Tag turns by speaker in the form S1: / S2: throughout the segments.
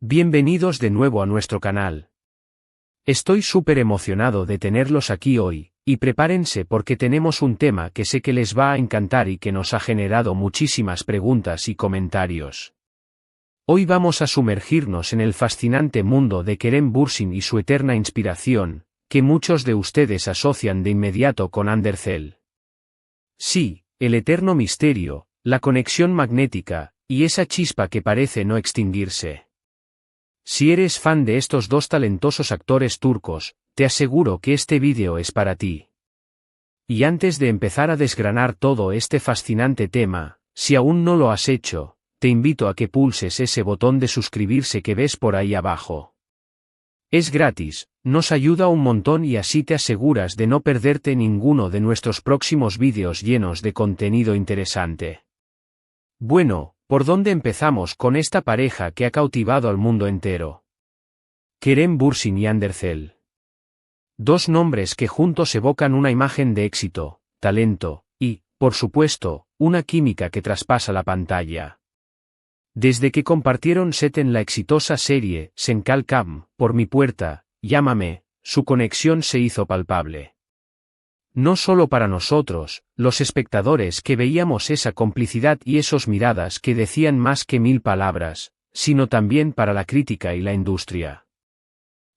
S1: Bienvenidos de nuevo a nuestro canal. Estoy súper emocionado de tenerlos aquí hoy, y prepárense porque tenemos un tema que sé que les va a encantar y que nos ha generado muchísimas preguntas y comentarios. Hoy vamos a sumergirnos en el fascinante mundo de Kerem Bürsin y su eterna inspiración, que muchos de ustedes asocian de inmediato con Undercell. Sí, el eterno misterio, la conexión magnética, y esa chispa que parece no extinguirse. Si eres fan de estos dos talentosos actores turcos, te aseguro que este vídeo es para ti. Y antes de empezar a desgranar todo este fascinante tema, si aún no lo has hecho, te invito a que pulses ese botón de suscribirse que ves por ahí abajo. Es gratis, nos ayuda un montón y así te aseguras de no perderte ninguno de nuestros próximos vídeos llenos de contenido interesante. Bueno, ¿por dónde empezamos con esta pareja que ha cautivado al mundo entero? Kerem Bürsin y Undercell. Dos nombres que juntos evocan una imagen de éxito, talento, y, por supuesto, una química que traspasa la pantalla. Desde que compartieron set en la exitosa serie Sen Kalkam, Por mi puerta, Llámame, su conexión se hizo palpable. No solo para nosotros, los espectadores que veíamos esa complicidad y esos miradas que decían más que 1000 palabras, sino también para la crítica y la industria.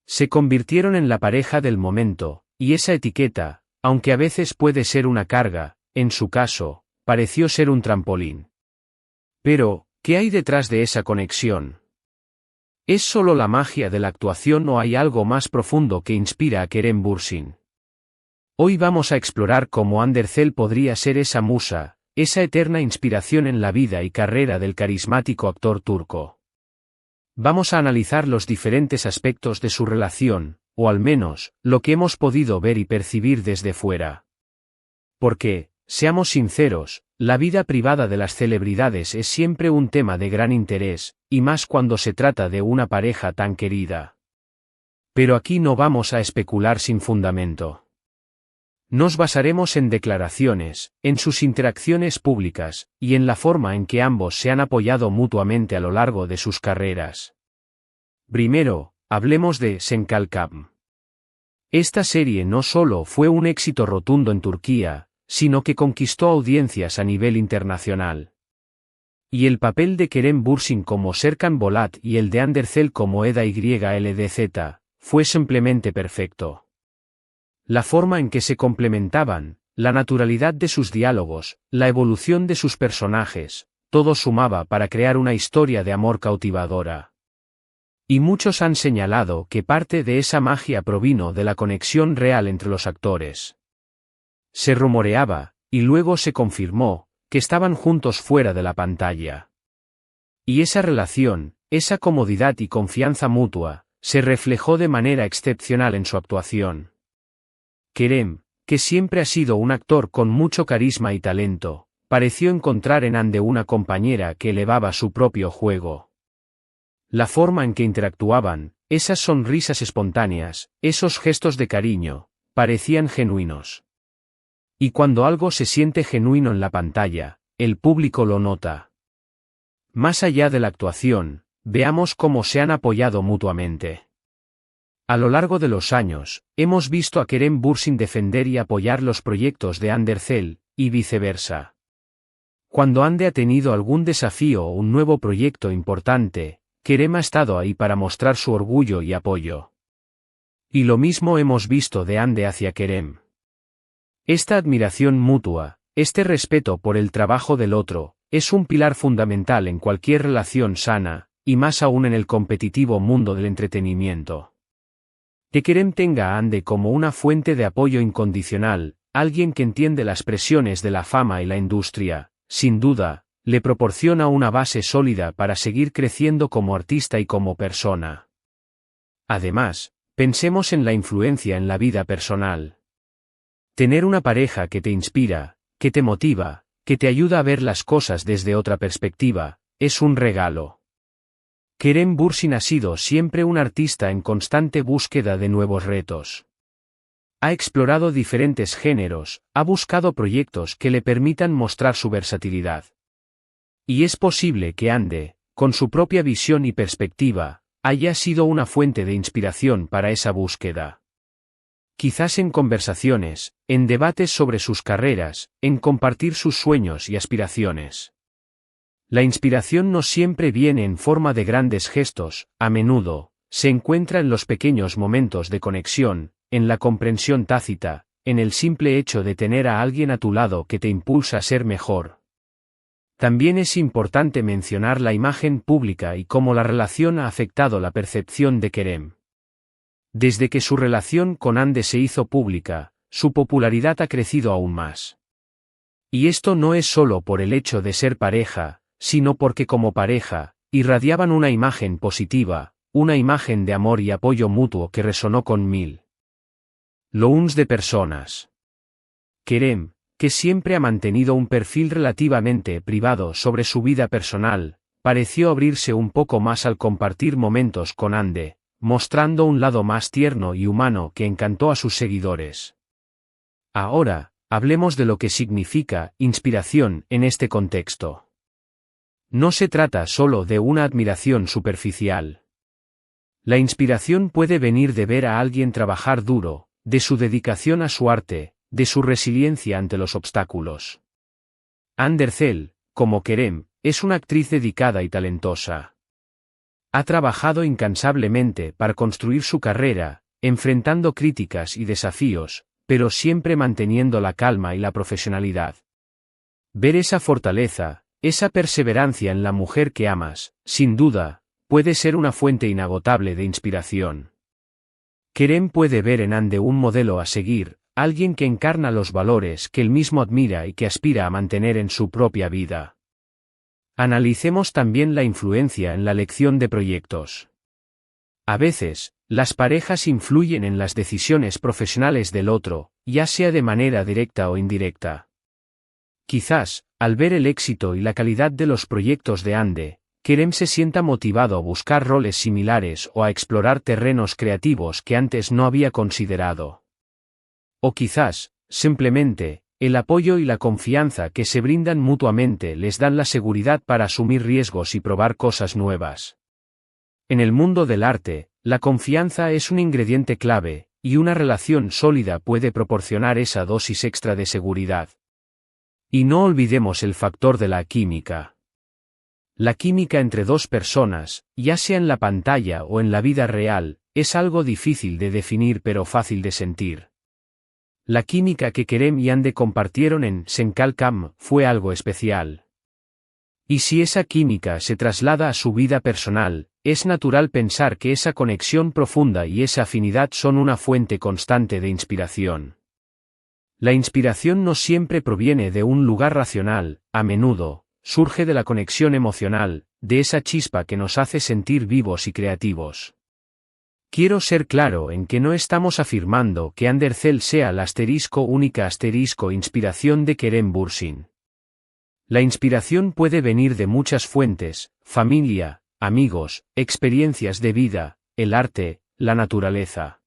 S1: Se convirtieron en la pareja del momento, y esa etiqueta, aunque a veces puede ser una carga, en su caso, pareció ser un trampolín. Pero, ¿qué hay detrás de esa conexión? ¿Es solo la magia de la actuación o hay algo más profundo que inspira a Kerem Bürsin? Hoy vamos a explorar cómo Undercell podría ser esa musa, esa eterna inspiración en la vida y carrera del carismático actor turco. Vamos a analizar los diferentes aspectos de su relación, o al menos, lo que hemos podido ver y percibir desde fuera. Porque, seamos sinceros, la vida privada de las celebridades es siempre un tema de gran interés, y más cuando se trata de una pareja tan querida. Pero aquí no vamos a especular sin fundamento. Nos basaremos en declaraciones, en sus interacciones públicas, y en la forma en que ambos se han apoyado mutuamente a lo largo de sus carreras. Primero, hablemos de Sen Kalkam. Esta serie no solo fue un éxito rotundo en Turquía, sino que conquistó audiencias a nivel internacional. Y el papel de Kerem Bürsin como Serkan Bolat y el de Undercell como Eda YLDZ, fue simplemente perfecto. La forma en que se complementaban, la naturalidad de sus diálogos, la evolución de sus personajes, todo sumaba para crear una historia de amor cautivadora. Y muchos han señalado que parte de esa magia provino de la conexión real entre los actores. Se rumoreaba, y luego se confirmó, que estaban juntos fuera de la pantalla. Y esa relación, esa comodidad y confianza mutua, se reflejó de manera excepcional en su actuación. Kerem, que siempre ha sido un actor con mucho carisma y talento, pareció encontrar en Ande una compañera que elevaba su propio juego. La forma en que interactuaban, esas sonrisas espontáneas, esos gestos de cariño, parecían genuinos. Y cuando algo se siente genuino en la pantalla, el público lo nota. Más allá de la actuación, veamos cómo se han apoyado mutuamente. A lo largo de los años, hemos visto a Kerem Bürsin defender y apoyar los proyectos de Undercell, y viceversa. Cuando Ande ha tenido algún desafío o un nuevo proyecto importante, Kerem ha estado ahí para mostrar su orgullo y apoyo. Y lo mismo hemos visto de Ande hacia Kerem. Esta admiración mutua, este respeto por el trabajo del otro, es un pilar fundamental en cualquier relación sana, y más aún en el competitivo mundo del entretenimiento. Que Kerem tenga a Ande como una fuente de apoyo incondicional, alguien que entiende las presiones de la fama y la industria, sin duda, le proporciona una base sólida para seguir creciendo como artista y como persona. Además, pensemos en la influencia en la vida personal. Tener una pareja que te inspira, que te motiva, que te ayuda a ver las cosas desde otra perspectiva, es un regalo. Kerem Bürsin ha sido siempre un artista en constante búsqueda de nuevos retos. Ha explorado diferentes géneros, ha buscado proyectos que le permitan mostrar su versatilidad. Y es posible que Ande, con su propia visión y perspectiva, haya sido una fuente de inspiración para esa búsqueda. Quizás en conversaciones, en debates sobre sus carreras, en compartir sus sueños y aspiraciones. La inspiración no siempre viene en forma de grandes gestos, a menudo, se encuentra en los pequeños momentos de conexión, en la comprensión tácita, en el simple hecho de tener a alguien a tu lado que te impulsa a ser mejor. También es importante mencionar la imagen pública y cómo la relación ha afectado la percepción de Kerem. Desde que su relación con Ande se hizo pública, su popularidad ha crecido aún más. Y esto no es solo por el hecho de ser pareja, sino porque como pareja, irradiaban una imagen positiva, una imagen de amor y apoyo mutuo que resonó con millones de personas. Kerem, que siempre ha mantenido un perfil relativamente privado sobre su vida personal, pareció abrirse un poco más al compartir momentos con Ande, mostrando un lado más tierno y humano que encantó a sus seguidores. Ahora, hablemos de lo que significa inspiración en este contexto. No se trata solo de una admiración superficial. La inspiración puede venir de ver a alguien trabajar duro, de su dedicación a su arte, de su resiliencia ante los obstáculos. Ande Erçel, como Kerem, es una actriz dedicada y talentosa. Ha trabajado incansablemente para construir su carrera, enfrentando críticas y desafíos, pero siempre manteniendo la calma y la profesionalidad. Ver esa fortaleza, esa perseverancia en la mujer que amas, sin duda, puede ser una fuente inagotable de inspiración. Kerem puede ver en Ande un modelo a seguir, alguien que encarna los valores que él mismo admira y que aspira a mantener en su propia vida. Analicemos también la influencia en la elección de proyectos. A veces, las parejas influyen en las decisiones profesionales del otro, ya sea de manera directa o indirecta. Quizás, al ver el éxito y la calidad de los proyectos de Ande, Kerem se sienta motivado a buscar roles similares o a explorar terrenos creativos que antes no había considerado. O quizás, simplemente, el apoyo y la confianza que se brindan mutuamente les dan la seguridad para asumir riesgos y probar cosas nuevas. En el mundo del arte, la confianza es un ingrediente clave, y una relación sólida puede proporcionar esa dosis extra de seguridad. Y no olvidemos el factor de la química. La química entre dos personas, ya sea en la pantalla o en la vida real, es algo difícil de definir pero fácil de sentir. La química que Kerem y Ande compartieron en Senkalkam fue algo especial. Y si esa química se traslada a su vida personal, es natural pensar que esa conexión profunda y esa afinidad son una fuente constante de inspiración. La inspiración no siempre proviene de un lugar racional, a menudo, surge de la conexión emocional, de esa chispa que nos hace sentir vivos y creativos. Quiero ser claro en que no estamos afirmando que Ande Erçel sea la única inspiración de Kerem Bürsin. La inspiración puede venir de muchas fuentes: familia, amigos, experiencias de vida, el arte, la naturaleza.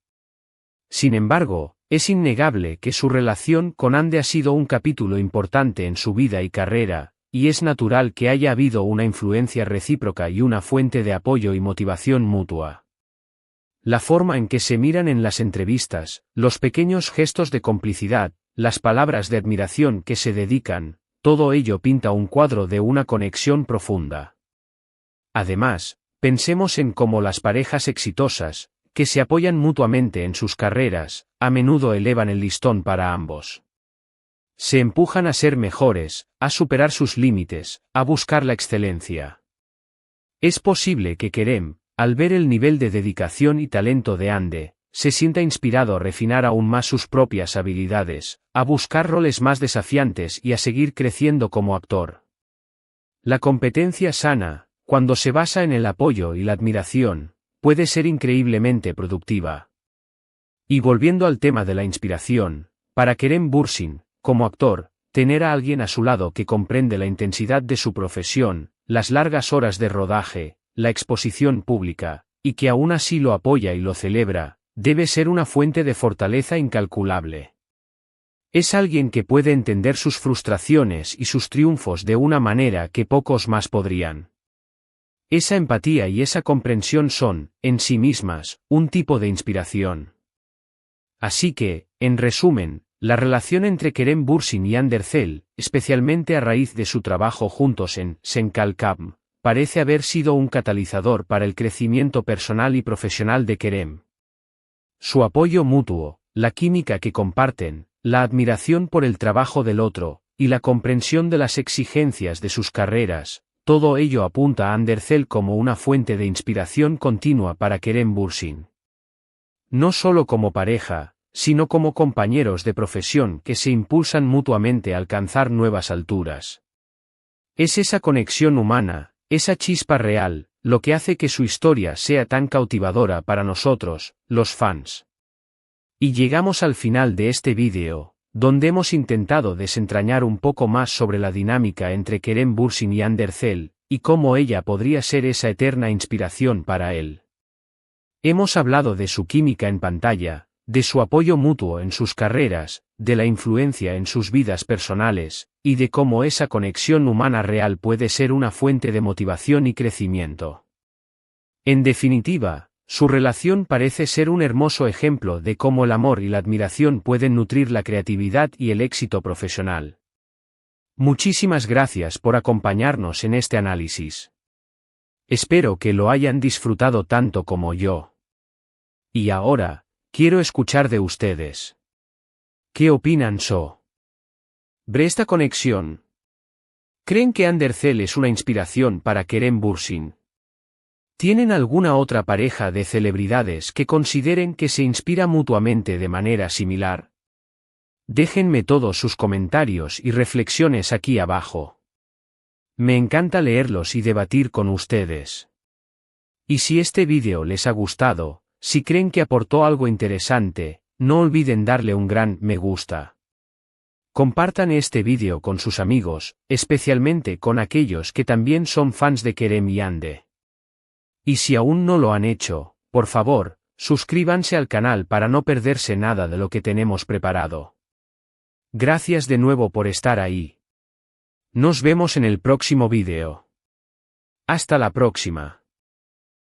S1: Sin embargo, es innegable que su relación con Ande ha sido un capítulo importante en su vida y carrera, y es natural que haya habido una influencia recíproca y una fuente de apoyo y motivación mutua. La forma en que se miran en las entrevistas, los pequeños gestos de complicidad, las palabras de admiración que se dedican, todo ello pinta un cuadro de una conexión profunda. Además, pensemos en cómo las parejas exitosas, que se apoyan mutuamente en sus carreras, a menudo elevan el listón para ambos. Se empujan a ser mejores, a superar sus límites, a buscar la excelencia. Es posible que Kerem, al ver el nivel de dedicación y talento de Ande, se sienta inspirado a refinar aún más sus propias habilidades, a buscar roles más desafiantes y a seguir creciendo como actor. La competencia sana, cuando se basa en el apoyo y la admiración, puede ser increíblemente productiva. Y volviendo al tema de la inspiración, para Kerem Bürsin, como actor, tener a alguien a su lado que comprende la intensidad de su profesión, las largas horas de rodaje, la exposición pública, y que aún así lo apoya y lo celebra, debe ser una fuente de fortaleza incalculable. Es alguien que puede entender sus frustraciones y sus triunfos de una manera que pocos más podrían. Esa empatía y esa comprensión son, en sí mismas, un tipo de inspiración. Así que, en resumen, la relación entre Kerem Bürsin y Andercel, especialmente a raíz de su trabajo juntos en Senkalkam, parece haber sido un catalizador para el crecimiento personal y profesional de Kerem. Su apoyo mutuo, la química que comparten, la admiración por el trabajo del otro, y la comprensión de las exigencias de sus carreras, todo ello apunta a Andercel como una fuente de inspiración continua para Kerem Bürsin. No solo como pareja, sino como compañeros de profesión que se impulsan mutuamente a alcanzar nuevas alturas. Es esa conexión humana, esa chispa real, lo que hace que su historia sea tan cautivadora para nosotros, los fans. Y llegamos al final de este vídeo, donde hemos intentado desentrañar un poco más sobre la dinámica entre Kerem Bürsin y Andercel, y cómo ella podría ser esa eterna inspiración para él. Hemos hablado de su química en pantalla, de su apoyo mutuo en sus carreras, de la influencia en sus vidas personales, y de cómo esa conexión humana real puede ser una fuente de motivación y crecimiento. En definitiva, su relación parece ser un hermoso ejemplo de cómo el amor y la admiración pueden nutrir la creatividad y el éxito profesional. Muchísimas gracias por acompañarnos en este análisis. Espero que lo hayan disfrutado tanto como yo. Y ahora, quiero escuchar de ustedes. ¿Qué opinan sobre esta conexión? ¿Creen que Andercel es una inspiración para Kerem Bürsin? ¿Tienen alguna otra pareja de celebridades que consideren que se inspira mutuamente de manera similar? Déjenme todos sus comentarios y reflexiones aquí abajo. Me encanta leerlos y debatir con ustedes. Y si este vídeo les ha gustado, si creen que aportó algo interesante, no olviden darle un gran me gusta. Compartan este vídeo con sus amigos, especialmente con aquellos que también son fans de Kerem y Ande. Y si aún no lo han hecho, por favor, suscríbanse al canal para no perderse nada de lo que tenemos preparado. Gracias de nuevo por estar ahí. Nos vemos en el próximo vídeo. Hasta la próxima.